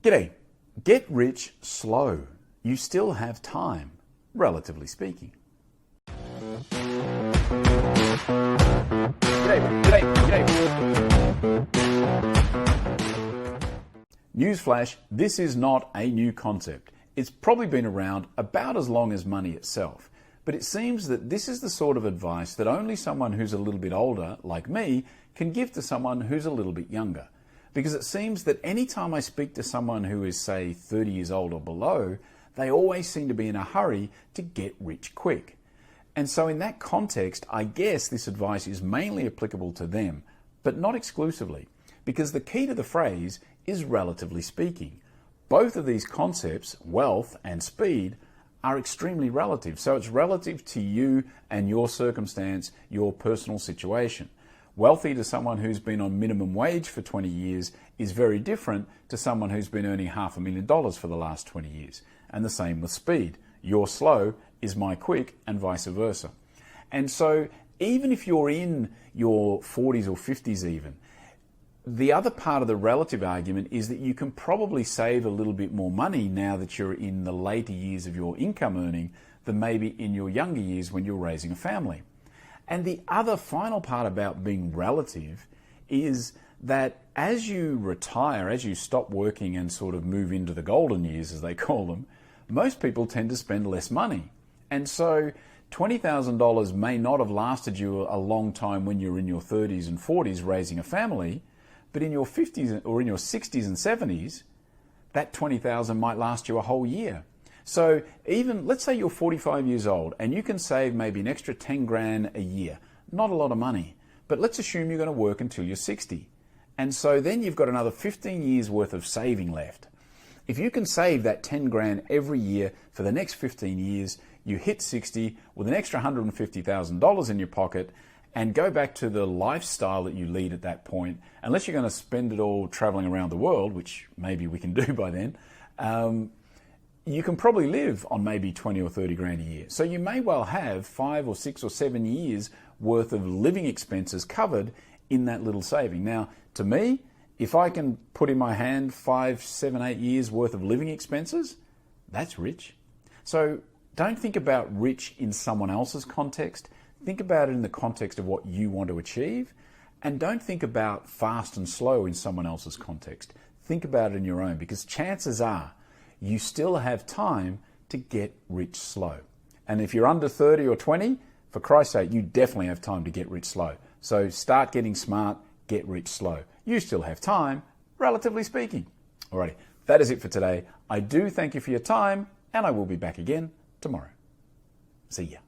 G'day. Get rich slow. You still have time, relatively speaking. Newsflash, this is not a new concept. It's probably been around about as long as money itself. But it seems that this is the sort of advice that only someone who's a little bit older, like me, can give to someone who's a little bit younger. Because it seems that any time I speak to someone who is, say, 30 years old or below, they always seem to be in a hurry to get rich quick. And so in that context, I guess this advice is mainly applicable to them, but not exclusively, because the key to the phrase is relatively speaking. Both of these concepts, wealth and speed, are extremely relative. So it's relative to you and your circumstance, your personal situation. Wealthy to someone who's been on minimum wage for 20 years is very different to someone who's been earning $500,000 for the last 20 years. And the same with speed. Your slow is my quick and vice versa. And so even if you're in your 40s or 50s even, the other part of the relative argument is that you can probably save a little bit more money now that you're in the later years of your income earning than maybe in your younger years when you're raising a family. And the other final part about being relative is that as you retire, as you stop working and sort of move into the golden years, as they call them, most people tend to spend less money. And so $20,000 may not have lasted you a long time when you're in your 30s and 40s raising a family, but in your 50s or in your 60s and 70s, that $20,000 might last you a whole year. So even, let's say you're 45 years old and you can save maybe an extra 10 grand a year. Not a lot of money, but let's assume you're going to work until you're 60. And so then you've got another 15 years worth of saving left. If you can save that 10 grand every year for the next 15 years, you hit 60 with an extra $150,000 in your pocket and go back to the lifestyle that you lead at that point, unless you're going to spend it all traveling around the world, which maybe we can do by then, you can probably live on maybe 20 or 30 grand a year. So you may well have 5 or 6 or 7 years worth of living expenses covered in that little saving. Now, to me, if I can put in my hand 5, 7, 8 years worth of living expenses, that's rich. So don't think about rich in someone else's context. Think about it in the context of what you want to achieve. And don't think about fast and slow in someone else's context. Think about it in your own, because chances are you still have time to get rich slow. And if you're under 30 or 20, for Christ's sake, you definitely have time to get rich slow. So start getting smart, get rich slow. You still have time, relatively speaking. Alrighty, that is it for today. I do thank you for your time, and I will be back again tomorrow. See ya.